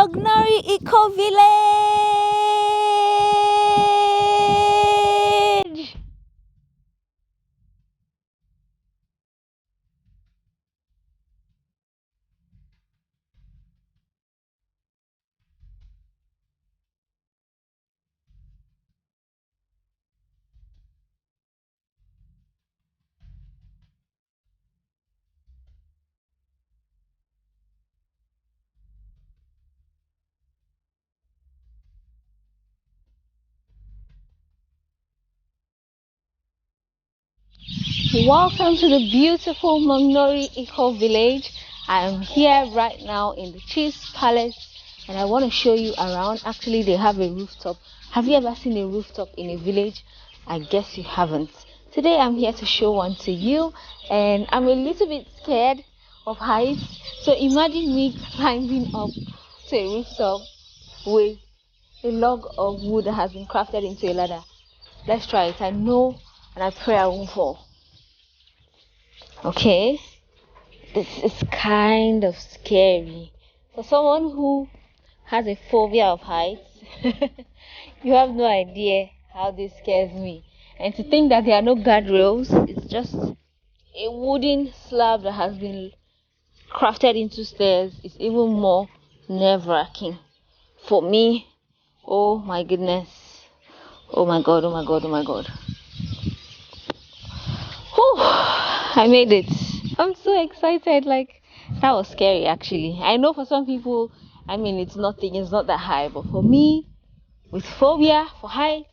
Mognori Eco Village. Welcome to the beautiful Mognori Eco Village. I am here right now in the Chief's Palace and I want to show you around. Actually, they have a rooftop. Have you ever seen a rooftop in a village? I guess you haven't. Today I'm here to show one to you, and I'm a little bit scared of heights. So imagine me climbing up to a rooftop with a log of wood that has been crafted into a ladder. Let's try it. I know and I pray I won't fall. Okay, this is kind of scary for someone who has a phobia of heights. You have no idea how this scares me. And to think that there are no guardrails, it's just a wooden slab that has been crafted into stairs, is even more nerve-wracking for me. Oh my goodness. Oh my god, oh my god, oh my god. Whew, I made it. I'm so excited. Like, that was scary actually. I know for some people, I mean, it's nothing, it's not that high, but for me, with phobia for heights,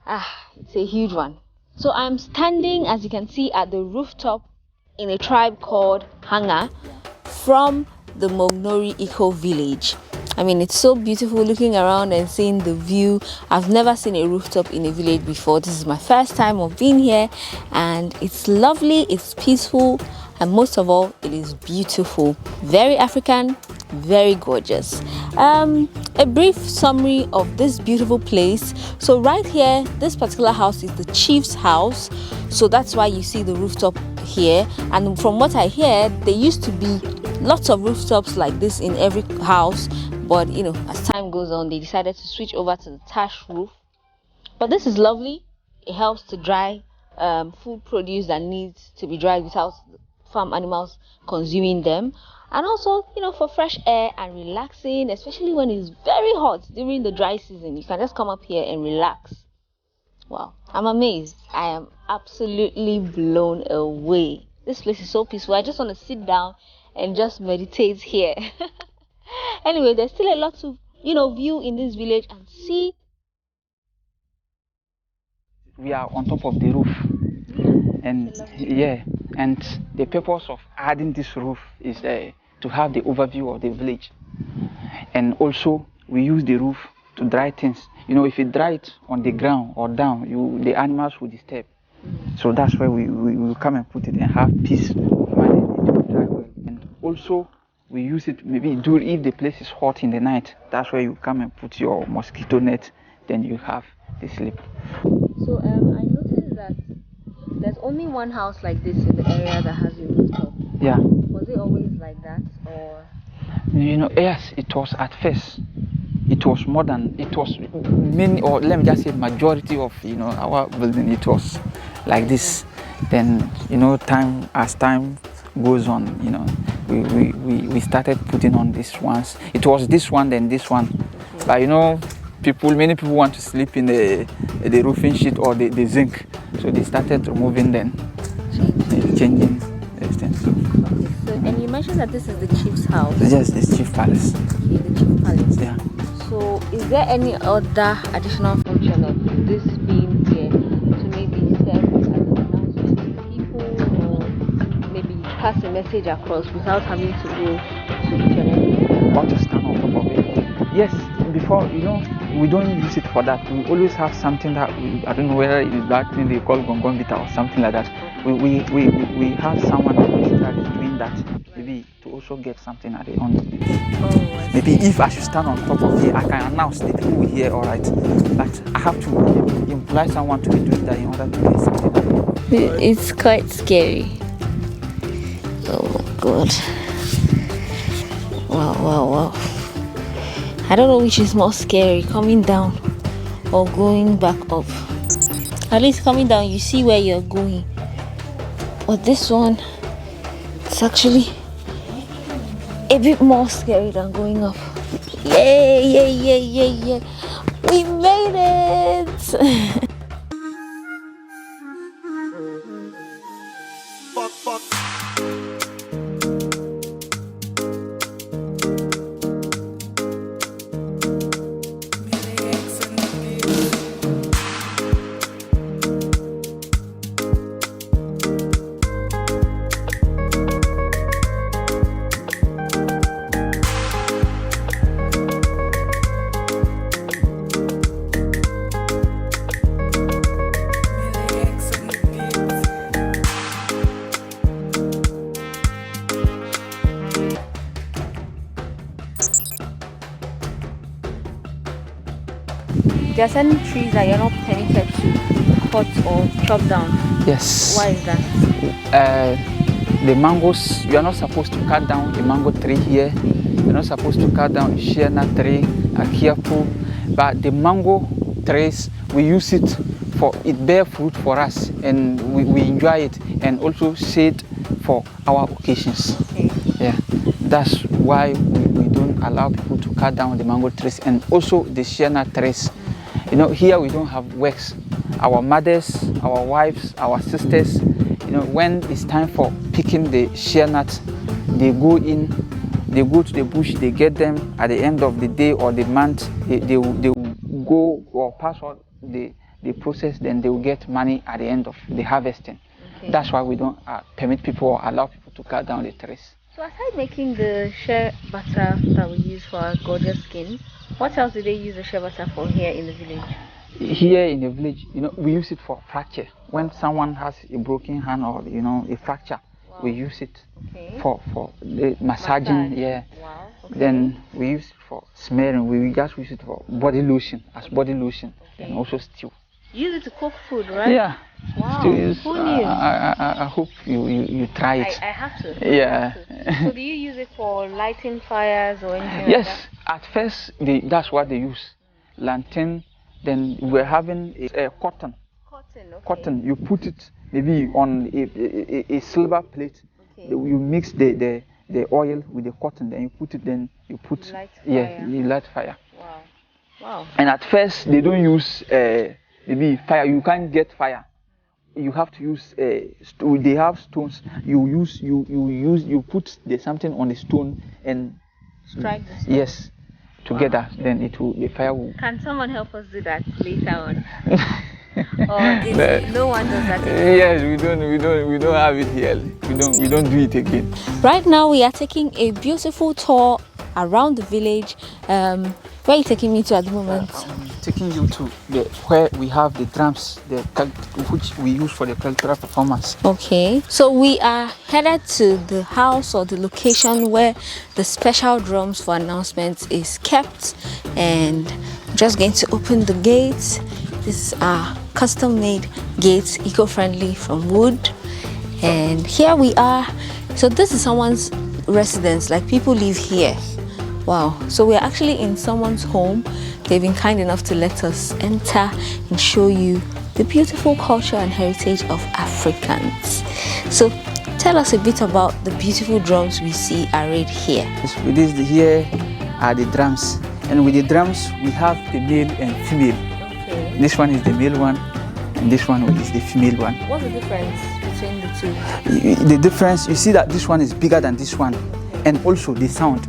it's a huge one. So I'm standing, as you can see, at the rooftop in a tribe called Hanga from the Mognori Eco Village. I mean, it's so beautiful looking around and seeing the view. I've never seen a rooftop in a village before. This is my first time of being here, and it's lovely, it's peaceful, and most of all, it is beautiful. Very African, very gorgeous. A brief summary of this beautiful place. So right here, this particular house is the chief's house, so that's why you see the rooftop here. And from what I hear, there used to be lots of rooftops like this in every house, but you know, as time goes on, they decided to switch over to the thatch roof. But this is lovely. It helps to dry food produce that needs to be dried without farm animals consuming them, and also, you know, for fresh air and relaxing, especially when it's very hot during the dry season. You can just come up here and relax. Wow, I'm amazed. I am absolutely blown away. This place is so peaceful. I just want to sit down and just meditate here. Anyway, there's still a lot to, you know, view in this village and see. We are on top of the roof, and and the purpose of adding this roof is to have the overview of the village, and also we use the roof to dry things. You know, if you dry it on the ground or down, the animals will disturb. So that's why we will come and put it and have peace of mind, and it will dry well. And also we use it maybe if the place is hot in the night. That's where you come and put your mosquito net, then you have the sleep. So I noticed that there's only one house like this in the area that has a rooftop. Yeah. Was it always like that, or? You know, yes, it was at first. It was more than, it was many, or let me just say majority of, you know, our building, it was like this. Then, you know, as time goes on, you know, we started putting on these ones. It was this one, then this one. But you know, many people want to sleep in the roofing sheet or the zinc. So they started removing them, changing things. Okay, so, and you mentioned that this is the chief's house. Yes, the chief palace. Okay, the chief palace. Yeah. So is there any other additional function of this being here to maybe serve as an announcement to people, or maybe pass a message across without having to go to each and every? Want to stand on top of it? Yes. Before, you know, we don't use it for that. We always have something that I don't know whether it's that thing they call gongon vita or something like that. We have someone that is doing that, maybe to also get something at the end. Oh, maybe if I should stand on top of here, I can announce the people will hear, all right. But I have to employ someone to be doing that in order to get something. It's quite scary. Oh my god. Wow. I don't know which is more scary, coming down or going back up. At least coming down, you see where you're going. But this one, it's actually a bit more scary than going up. Yay, yay, yay, yay, yay. We made it! There are certain trees that you're not permitted to cut or chop down. Yes. Why is that? The mangoes, you are not supposed to cut down a mango tree here. You're not supposed to cut down a shea nut tree, a kiapu. But the mango trees, we use it for, it bear fruit for us, and we enjoy it, and also shade for our occasions. Okay. Yeah, that's why we don't allow people to cut down the mango trees, and also the shea nut trees. You know, here we don't have works. Our mothers, our wives, our sisters, you know, when it's time for picking the shea nuts, they go in, they go to the bush, they get them at the end of the day or the month, they will go or pass on the process, then they will get money at the end of the harvesting. Okay. That's why we don't permit people or allow people to cut down the trees. So aside making the shea butter that we use for our gorgeous skin, what else do they use the shea butter for here in the village? Here in the village, you know, we use it for fracture. When someone has a broken hand or, you know, a fracture, wow, we use it for the massaging. Yeah. Wow. Okay. Then we use it for smearing. We just use it for body lotion, as body lotion, and also stew. You use it to cook food, right? Yeah. Wow. Who knew? I hope you try it. I have to. Yeah. I have to. So do you use it for lighting fires or anything yes, like that? At first that's what they use. Lantern. Then we're having a cotton. Cotton, okay. Cotton. You put it maybe on a silver plate. Okay. You mix the oil with the cotton. Then you put it. Then you put. Light fire. Yeah, you light fire. Wow. Wow. And at first they don't use maybe fire. You can't get fire. You have to use they have stones. You put something on the stone and strike the stone. Yes. Together, wow. Then the fire will. Can someone help us do that later on? Or no one does that anymore? Yes, we don't have it here. We don't do it again. Right now we are taking a beautiful tour around the village. Where are you taking me to at the moment? I'm taking you to where we have the drums, which we use for the cultural performance. Okay, so we are headed to the house or the location where the special drums for announcements is kept, and I'm just going to open the gates. These are custom-made gates, eco-friendly, from wood, and here we are. So this is someone's residence, like people live here. Wow, so we're actually in someone's home. They've been kind enough to let us enter and show you the beautiful culture and heritage of Africans. So tell us a bit about the beautiful drums we see arrayed here. Here are the drums, and with the drums we have the male and female. Okay. This one is the male one, and this one is the female one. What's the difference between the two? The difference, you see that this one is bigger than this one, and also the sound.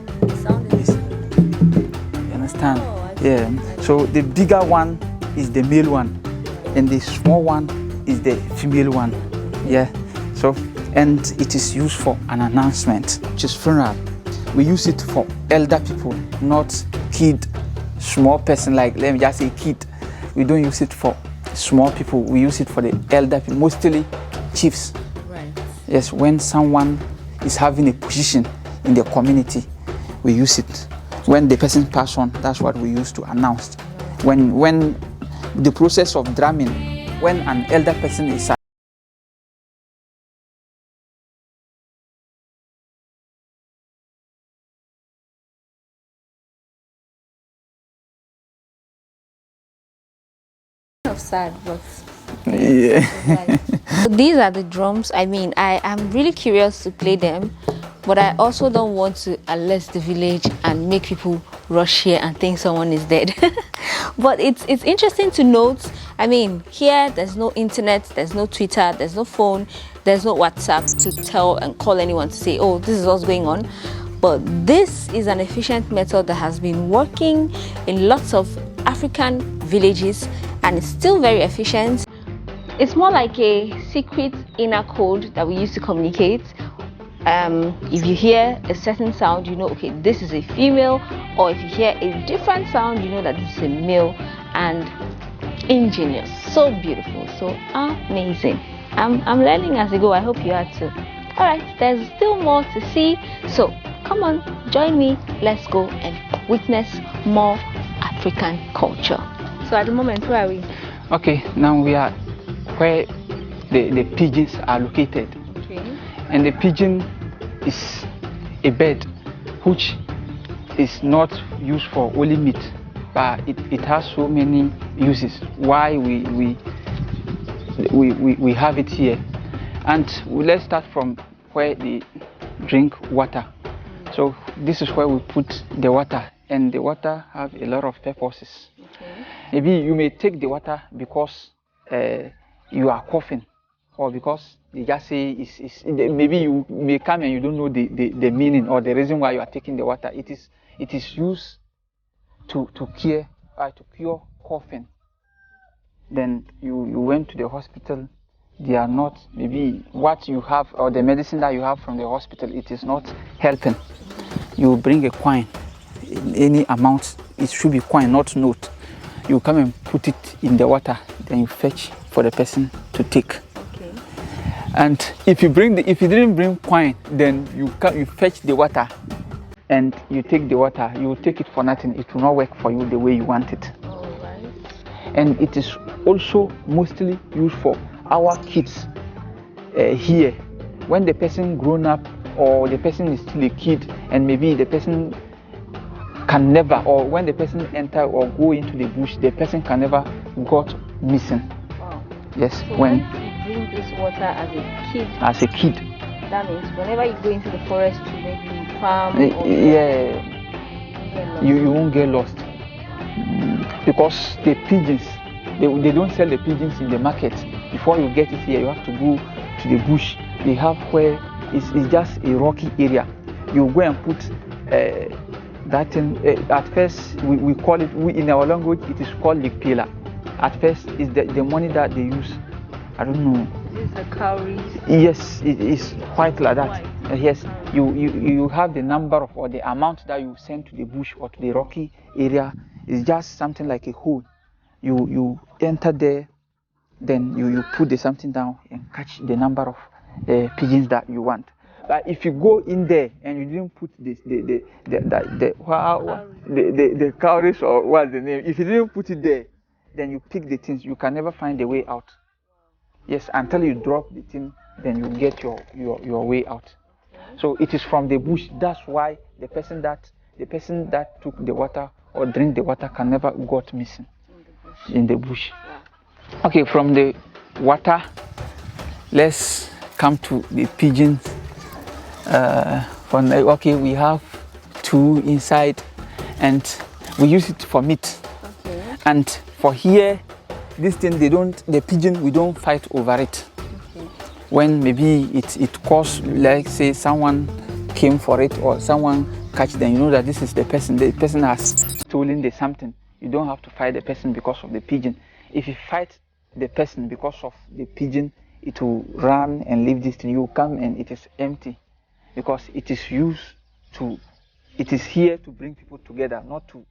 Yeah, so the bigger one is the male one, and the small one is the female one. Yeah, so and it is used for an announcement, which is funeral. We use it for elder people, not kid, small person, like let me just say kid. We don't use it for small people. We use it for the elder people, mostly chiefs. Right. Yes, when someone is having a position in the community, we use it. When the person passes on, that's what we use to announce. When the process of drumming, when an elder person is of sad, but Yeah. so these are the drums. I mean, I am really curious to play them, but I also don't want to alert the village and make people rush here and think someone is dead. But it's interesting to note. I mean, here there's no internet, there's no Twitter, there's no phone, there's no WhatsApp to tell and call anyone to say, oh, this is what's going on. But this is an efficient method that has been working in lots of African villages and it's still very efficient. It's more like a secret inner code that we use to communicate. If you hear a certain sound, you know, okay, this is a female, or if you hear a different sound, you know that this is a male. And ingenious, so beautiful, so amazing. I'm learning as I go. I hope you are too. All right, there's still more to see, so come on, join me. Let's go and witness more African culture. So at the moment, where are we? Okay, now we are where the pigeons are located. Okay. And the pigeon is a bird which is not used for only meat, but it has so many uses why we have it here. And let's start from where they drink water. So this is where we put the water, and the water have a lot of purposes. Okay. Maybe you may take the water because you are coughing, or because they just say maybe you may come and you don't know the meaning or the reason why you are taking the water. It is used to cure coughing. Then you went to the hospital. They are not, maybe what you have or the medicine that you have from the hospital, it is not helping. You bring a coin, any amount, it should be coin, not note. You come and put it in the water, then you fetch for the person to take. Okay. And if you didn't bring coin, then you fetch the water and you take the water, you will take it for nothing. It will not work for you the way you want it. All right. And it is also mostly used for our kids here. When the person grown up or the person is still a kid, and maybe the person can never, or when the person enter or go into the bush, the person can never got missing. Wow. Yes. So when you drink this water as a kid. As a kid. That means whenever you go into the forest to maybe farm. Or Yeah. You won't get lost. Because the pigeons, they don't sell the pigeons in the market. Before you get it here, you have to go to the bush. They have where it's just a rocky area. You go and put that thing. At first, we call it, in our language, it is called likpela. At first, it's the money that they use. I don't know. Is this a cowrie? Yes, it is quite like that. Yes, you have the number of, or the amount that you send to the bush or to the rocky area. It's just something like a hole. You enter there, then you put the something down and catch the number of pigeons that you want. But if you go in there and you didn't put the cowries, or what's the name, if you didn't put it there, then you pick the things, you can never find the way out. Yes, until you drop the thing, then you get your way out. So it is from the bush. That's why the person that took the water or drink the water can never got missing in the bush. Okay, from the water, let's come to the pigeons. Okay, we have two inside, and we use it for meat. Okay. And for here, this thing, the pigeon, we don't fight over it. Okay. When maybe it costs, like say someone came for it or someone catch them, you know that this is the person has stolen the something. You don't have to fight the person because of the pigeon. If you fight the person because of the pigeon, it will run and leave this thing. You come and it is empty, because it is here to bring people together, not to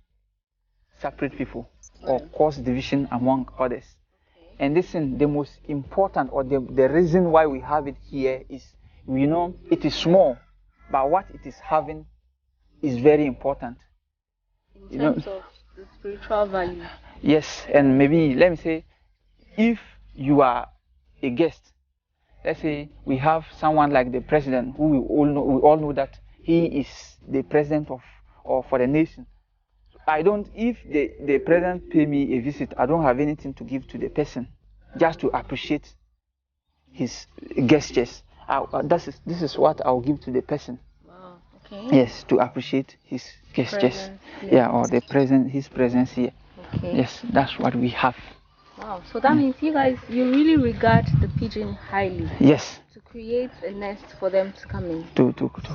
separate people or cause division among others. And this thing, the most important, or the reason why we have it here is, we know it is small, but what it is having is very important. In terms of the spiritual value. Yes, and maybe let me say, if you are a guest, let's say we have someone like the president, who we all know that he is the president of, or for the nation. I don't, if the president pay me a visit, I don't have anything to give to the person, just to appreciate his gestures. This is what I'll give to the person. Wow. Okay. Yes, to appreciate his gestures. Presence, Yeah, or his presence here. Okay. Yes, that's what we have. Wow. So that means you guys, you really regard the pigeon highly. Yes. To create a nest for them to come in. To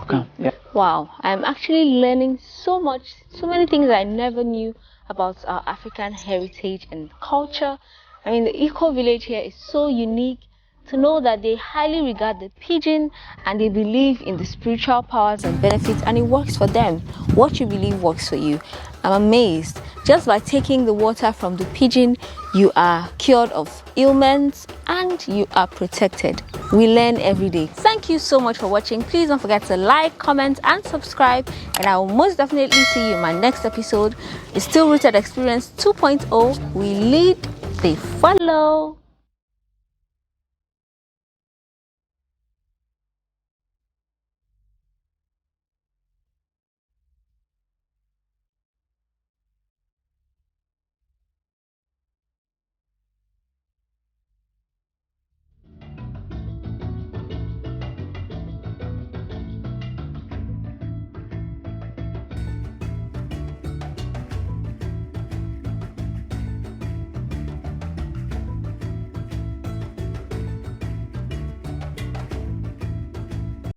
come. Yeah. Wow, I'm actually learning so many things I never knew about our African heritage and culture. I mean, the eco village here is so unique. To know that they highly regard the pigeon and they believe in the spiritual powers and benefits, and it works for them. What you believe works for you. I'm amazed. Just by taking the water from the pigeon, you are cured of ailments and you are protected. We learn every day. Thank you so much for watching. Please don't forget to like, comment and subscribe, and I will most definitely see you in my next episode. It's Still Rooted Experience 2.0. We lead, they follow.